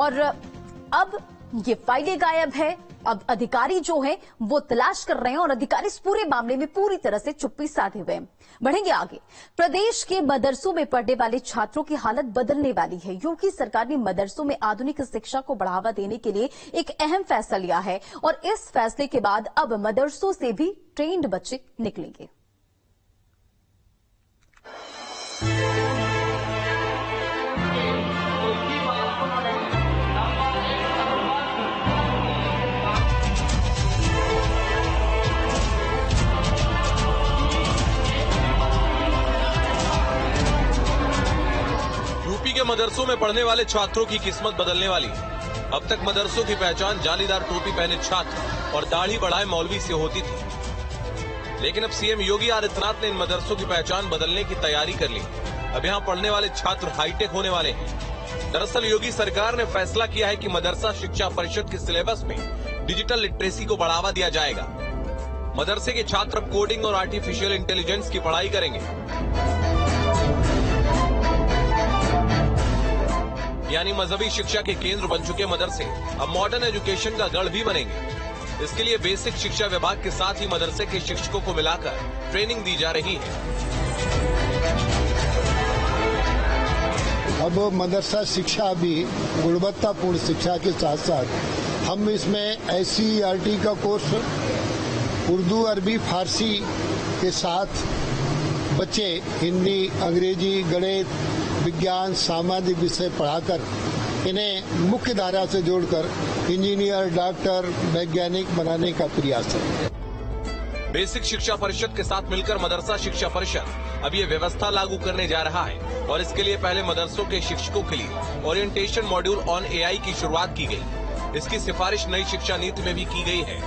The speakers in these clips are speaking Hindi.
और अब ये फाइलें गायब है। अब अधिकारी जो हैं वो तलाश कर रहे हैं और अधिकारी इस पूरे मामले में पूरी तरह से चुप्पी साधे हुए हैं। बढ़ेंगे आगे। प्रदेश के मदरसों में पढ़ने वाले छात्रों की हालत बदलने वाली है। योगी सरकार ने मदरसों में आधुनिक शिक्षा को बढ़ावा देने के लिए एक अहम फैसला लिया है और इस फैसले के बाद अब मदरसों से भी ट्रेंड बच्चे निकलेंगे। यूपी के मदरसों में पढ़ने वाले छात्रों की किस्मत बदलने वाली है। अब तक मदरसों की पहचान जालीदार टोपी पहने छात्र और दाढ़ी बढ़ाए मौलवी से होती थी, लेकिन अब सीएम योगी आदित्यनाथ ने इन मदरसों की पहचान बदलने की तैयारी कर ली। अब यहाँ पढ़ने वाले छात्र हाईटेक होने वाले हैं। दरअसल योगी सरकार ने फैसला किया है कि मदरसा शिक्षा परिषद के सिलेबस में डिजिटल लिटरेसी को बढ़ावा दिया जाएगा। मदरसे के छात्र अब कोडिंग और आर्टिफिशियल इंटेलिजेंस की पढ़ाई करेंगे, यानी मजहबी शिक्षा के केंद्र बन चुके मदरसे अब मॉडर्न एजुकेशन का गढ़ भी बनेंगे। इसके लिए बेसिक शिक्षा विभाग के साथ ही मदरसे के शिक्षकों को मिलाकर ट्रेनिंग दी जा रही है। अब मदरसा शिक्षा भी गुणवत्तापूर्ण शिक्षा के साथ साथ हम इसमें SCERT का कोर्स उर्दू, अरबी, फारसी के साथ बच्चे हिंदी, अंग्रेजी, गणित, विज्ञान, सामाजिक विषय पढ़ाकर इन्हें मुख्य धारा से जोड़कर इंजीनियर, डॉक्टर, वैज्ञानिक बनाने का प्रयास है। बेसिक शिक्षा परिषद के साथ मिलकर मदरसा शिक्षा परिषद अब ये व्यवस्था लागू करने जा रहा है और इसके लिए पहले मदरसों के शिक्षकों के लिए ओरिएंटेशन मॉड्यूल ऑन AI की शुरुआत की गई। इसकी सिफारिश नई शिक्षा नीति में भी की गई है।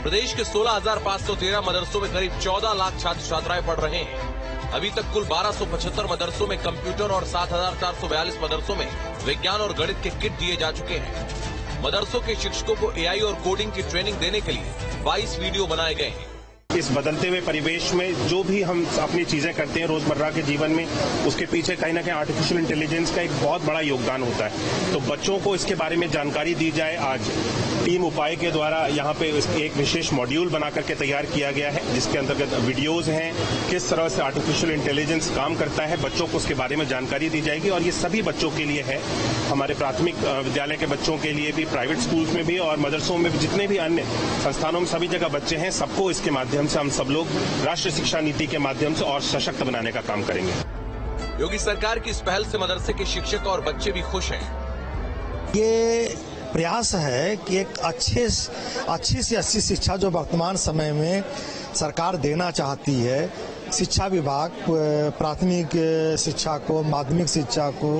प्रदेश के 16,513 मदरसों में करीब 14 लाख छात्र छात्राएं पढ़ रहे हैं। अभी तक कुल 1275 मदरसों में कंप्यूटर और 7,442 मदरसों में विज्ञान और गणित के किट दिए जा चुके हैं। मदरसों के शिक्षकों को AI और कोडिंग की ट्रेनिंग देने के लिए 22 वीडियो बनाए गए हैं। इस बदलते हुए परिवेश में जो भी हम अपनी चीजें करते हैं रोजमर्रा के जीवन में, उसके पीछे कहीं ना कहीं आर्टिफिशियल इंटेलिजेंस का एक बहुत बड़ा योगदान होता है। तो बच्चों को इसके बारे में जानकारी दी जाए। आज टीम उपाय के द्वारा यहाँ पे एक विशेष मॉड्यूल बना करके तैयार किया गया है, जिसके अंतर्गत वीडियोज हैं, किस तरह से आर्टिफिशियल इंटेलिजेंस काम करता है, बच्चों को उसके बारे में जानकारी दी जाएगी। और ये सभी बच्चों के लिए है, हमारे प्राथमिक विद्यालय के बच्चों के लिए भी, प्राइवेट स्कूल्स में भी और मदरसों में भी, जितने भी अन्य संस्थानों में सभी जगह बच्चे हैं, सबको इसके माध्यम से हम सब लोग राष्ट्रीय शिक्षा नीति के माध्यम से और सशक्त बनाने का काम करेंगे। योगी सरकार की इस पहल से मदरसे के शिक्षक और बच्चे भी खुश हैं। ये प्रयास है कि एक अच्छी से अच्छी शिक्षा जो वर्तमान समय में सरकार देना चाहती है, शिक्षा विभाग प्राथमिक शिक्षा को, माध्यमिक शिक्षा को,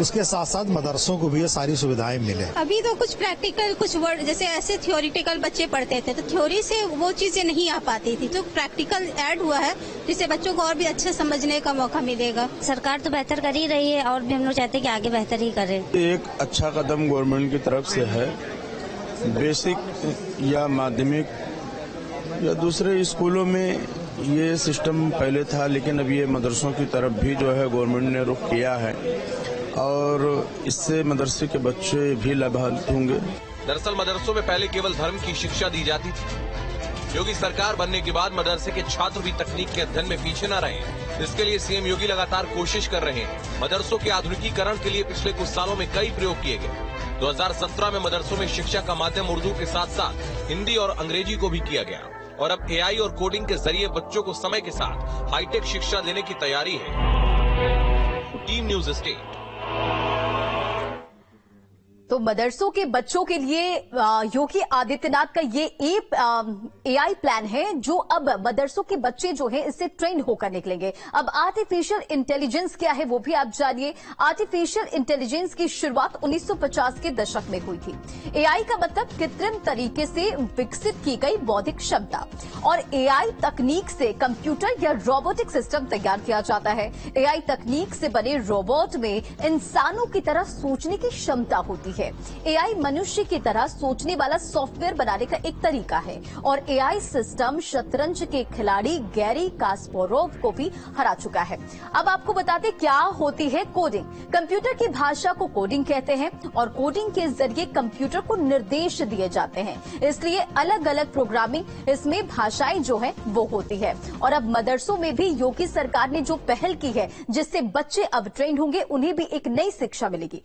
उसके साथ साथ मदरसों को भी ये सारी सुविधाएं मिले। अभी तो कुछ प्रैक्टिकल, कुछ वर्ड जैसे ऐसे थ्योरिटिकल बच्चे पढ़ते थे तो थ्योरी से वो चीजें नहीं आ पाती थी, तो प्रैक्टिकल ऐड हुआ है जिससे बच्चों को और भी अच्छे समझने का मौका मिलेगा। सरकार तो बेहतर कर ही रही है और भी हम लोग चाहते हैं कि आगे बेहतर ही करे। एक अच्छा कदम गवर्नमेंट की तरफ से है। बेसिक या माध्यमिक या दूसरे स्कूलों में ये सिस्टम पहले था, लेकिन अब ये मदरसों की तरफ भी जो है गवर्नमेंट ने रुख किया है और इससे मदरसे के बच्चे भी लाभान्वित होंगे। दरअसल मदरसों में पहले केवल धर्म की शिक्षा दी जाती थी। योगी सरकार बनने के बाद मदरसे के छात्र भी तकनीक के अध्ययन में पीछे न रहे। इसके लिए सीएम योगी लगातार कोशिश कर रहे हैं। मदरसों के आधुनिकीकरण के लिए पिछले कुछ सालों में कई प्रयोग किए गए। 2017 में मदरसों में शिक्षा का माध्यम उर्दू के साथ साथ हिंदी और अंग्रेजी को भी किया गया और अब AI और कोडिंग के जरिए बच्चों को समय के साथ हाईटेक शिक्षा देने की तैयारी है। Team news state. तो मदरसों के बच्चों के लिए योगी आदित्यनाथ का ये AI प्लान है जो अब मदरसों के बच्चे जो हैं इससे ट्रेंड होकर निकलेंगे। अब आर्टिफिशियल इंटेलिजेंस क्या है वो भी आप जानिए। आर्टिफिशियल इंटेलिजेंस की शुरुआत 1950 के दशक में हुई थी। AI का मतलब कृत्रिम तरीके से विकसित की गई बौद्धिक क्षमता और AI तकनीक से कंप्यूटर या रोबोटिक सिस्टम तैयार किया जाता है। AI तकनीक से बने रोबोट में इंसानों की तरह सोचने की क्षमता होती है। है। एआई मनुष्य की तरह सोचने वाला सॉफ्टवेयर बनाने का एक तरीका है और एआई सिस्टम शतरंज के खिलाड़ी गैरी कास्पारोव को भी हरा चुका है। अब आपको बताते क्या होती है कोडिंग। कंप्यूटर की भाषा को कोडिंग कहते हैं और कोडिंग के जरिए कंप्यूटर को निर्देश दिए जाते हैं, इसलिए अलग अलग प्रोग्रामिंग इसमें भाषाएं जो है वो होती है। और अब मदरसों में भी योगी सरकार ने जो पहल की है जिससे बच्चे अब ट्रेन होंगे, उन्हें भी एक नई शिक्षा मिलेगी।